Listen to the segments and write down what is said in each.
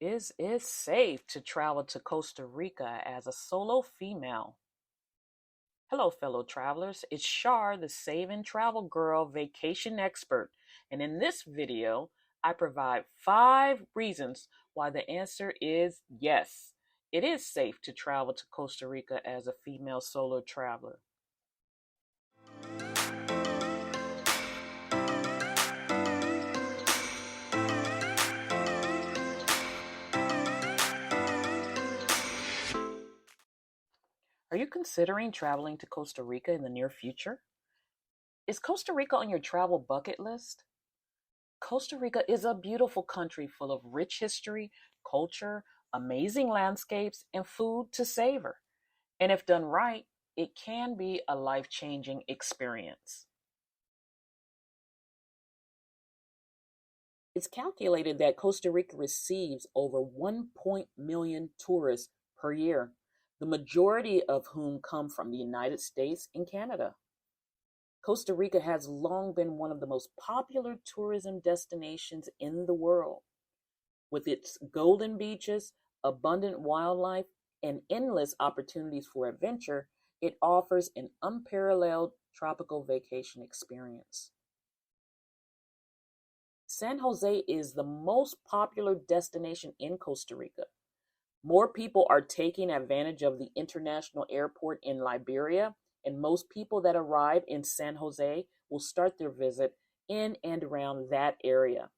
Is it safe to travel to Costa Rica as a solo female? Hello, fellow travelers. It's Shar, the Save and Travel Girl vacation expert. And in this video, I provide 5 reasons why the answer is yes. It is safe to travel to Costa Rica as a female solo traveler. Are you considering traveling to Costa Rica in the near future? Is Costa Rica on your travel bucket list? Costa Rica is a beautiful country full of rich history, culture, amazing landscapes, and food to savor. And if done right, it can be a life changing experience. It's calculated that Costa Rica receives over 1 million tourists per year, the majority of whom come from the United States and Canada. Costa Rica has long been one of the most popular tourism destinations in the world. With its golden beaches, abundant wildlife, and endless opportunities for adventure, it offers an unparalleled tropical vacation experience. San Jose is the most popular destination in Costa Rica. More people are taking advantage of the international airport in Liberia, and most people that arrive in San Jose will start their visit in and around that area.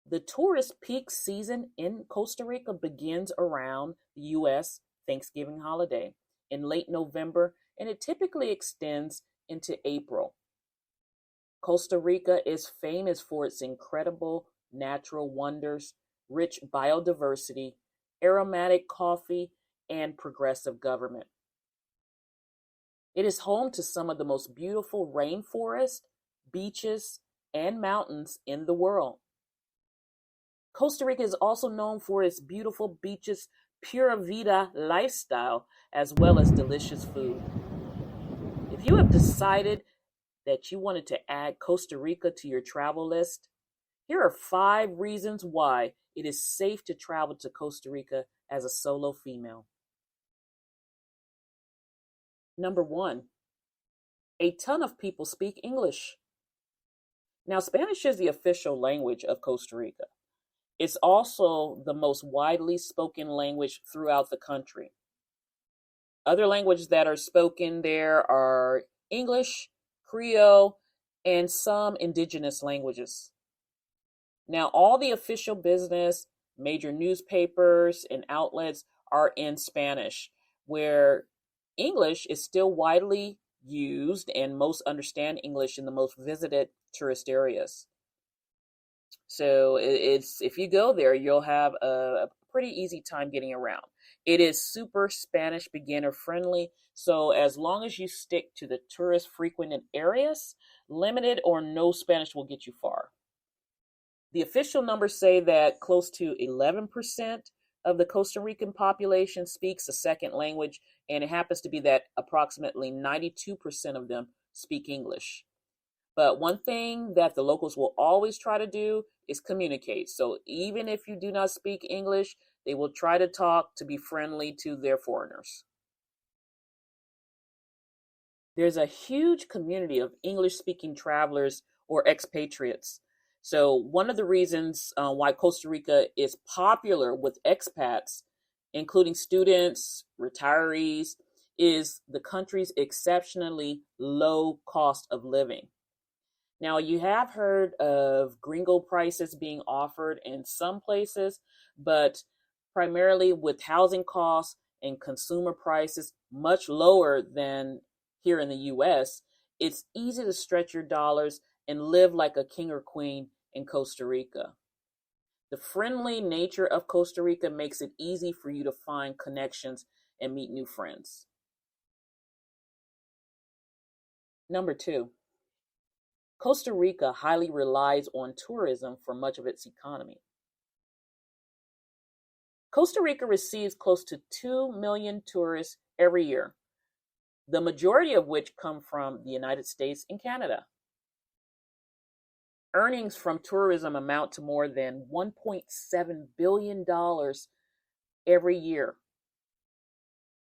The tourist peak season in Costa Rica begins around the U.S. Thanksgiving holiday in late November, and it typically extends into April. Costa Rica is famous for its incredible natural wonders, rich biodiversity, aromatic coffee, and progressive government. It is home to some of the most beautiful rainforests, beaches, and mountains in the world. Costa Rica is also known for its beautiful beaches, pura vida lifestyle, as well as delicious food. If you have decided that you wanted to add Costa Rica to your travel list, here are 5 reasons why it is safe to travel to Costa Rica as a solo female. Number 1, a ton of people speak English. Now, Spanish is the official language of Costa Rica. It's also the most widely spoken language throughout the country. Other languages that are spoken there are English, Creole, and some indigenous languages. Now, all the official business, major newspapers, and outlets are in Spanish, where English is still widely used and most understand English in the most visited tourist areas. So it's if you go there, you'll have a pretty easy time getting around. It is super Spanish beginner friendly. So as long as you stick to the tourist frequented areas, limited or no Spanish will get you far. The official numbers say that close to 11% of the Costa Rican population speaks a second language, and it happens to be that approximately 92% of them speak English. But one thing that the locals will always try to do is communicate. So even if you do not speak English, they will try to talk to be friendly to their foreigners. There's a huge community of English-speaking travelers or expatriates. So one of the reasons why Costa Rica is popular with expats, including students, retirees, is the country's exceptionally low cost of living. Now, you have heard of gringo prices being offered in some places, but primarily with housing costs and consumer prices much lower than here in the US, it's easy to stretch your dollars and live like a king or queen in Costa Rica. The friendly nature of Costa Rica makes it easy for you to find connections and meet new friends. Number 2. Costa Rica highly relies on tourism for much of its economy. Costa Rica receives close to 2 million tourists every year, the majority of which come from the United States and Canada. Earnings from tourism amount to more than $1.7 billion every year.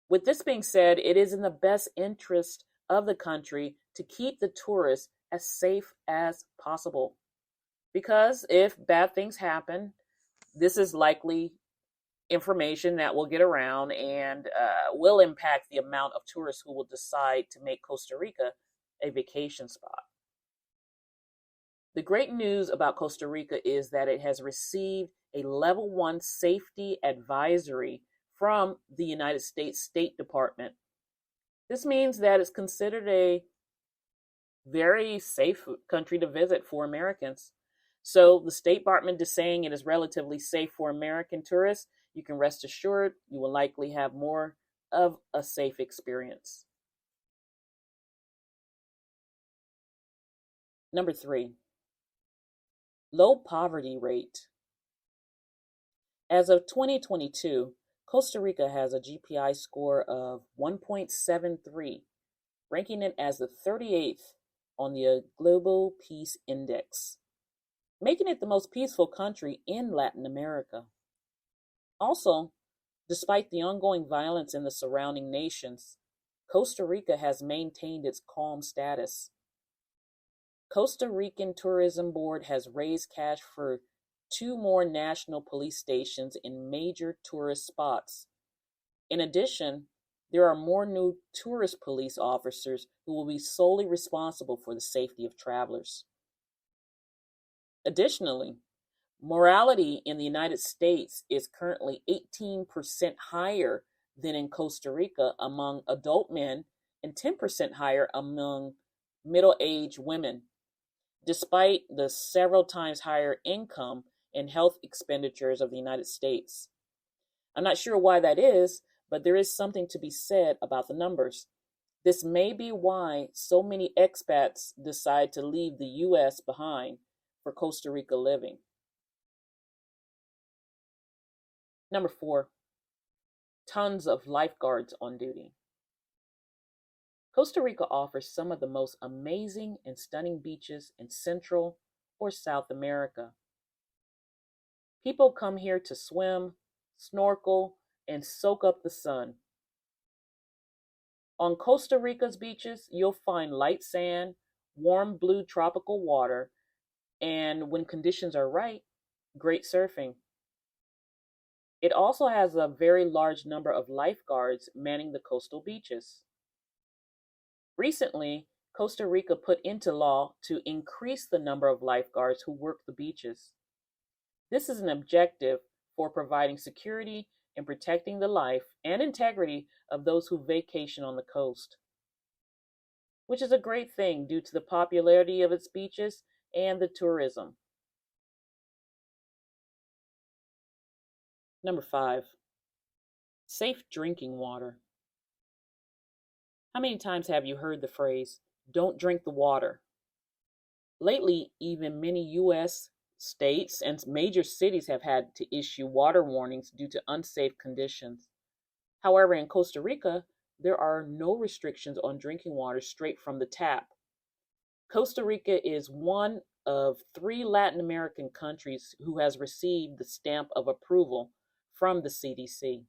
With this being said, it is in the best interest of the country to keep the tourists as safe as possible. Because if bad things happen, this is likely information that will get around and will impact the amount of tourists who will decide to make Costa Rica a vacation spot. The great news about Costa Rica is that it has received a level 1 safety advisory from the United States State Department. This means that it's considered a very safe country to visit for Americans. So the State Department is saying it is relatively safe for American tourists. You can rest assured you will likely have more of a safe experience. Number 3, low poverty rate. As of 2022, Costa Rica has a GPI score of 1.73, ranking it as the 38th on the Global Peace Index, making it the most peaceful country in Latin America. Also, despite the ongoing violence in the surrounding nations, Costa Rica has maintained its calm status. Costa Rican Tourism Board has raised cash for 2 more national police stations in major tourist spots. In addition, there are more new tourist police officers who will be solely responsible for the safety of travelers. Additionally, morality in the United States is currently 18% higher than in Costa Rica among adult men and 10% higher among middle-aged women, despite the several times higher income and health expenditures of the United States. I'm not sure why that is, but there is something to be said about the numbers. This may be why so many expats decide to leave the U.S. behind for Costa Rica living. Number 4, tons of lifeguards on duty. Costa Rica offers some of the most amazing and stunning beaches in Central or South America. People come here to swim, snorkel, and soak up the sun. On Costa Rica's beaches, you'll find light sand, warm blue tropical water, and when conditions are right, great surfing. It also has a very large number of lifeguards manning the coastal beaches. Recently, Costa Rica put into law to increase the number of lifeguards who work the beaches. This is an objective for providing security and protecting the life and integrity of those who vacation on the coast, which is a great thing due to the popularity of its beaches and the tourism. Number 5, safe drinking water. How many times have you heard the phrase, "Don't drink the water"? Lately, even many U.S. states and major cities have had to issue water warnings due to unsafe conditions. However, in Costa Rica, there are no restrictions on drinking water straight from the tap. Costa Rica is one of 3 Latin American countries who has received the stamp of approval from the CDC.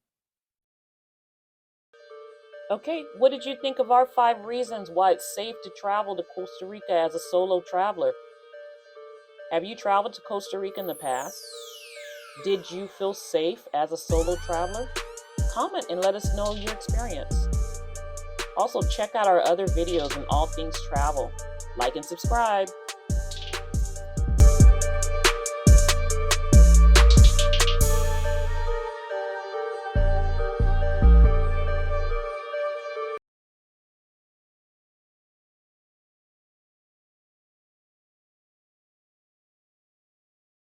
Okay, what did you think of our 5 reasons why it's safe to travel to Costa Rica as a solo traveler? Have you traveled to Costa Rica in the past? Did you feel safe as a solo traveler? Comment and let us know your experience. Also, check out our other videos on all things travel. Like and subscribe.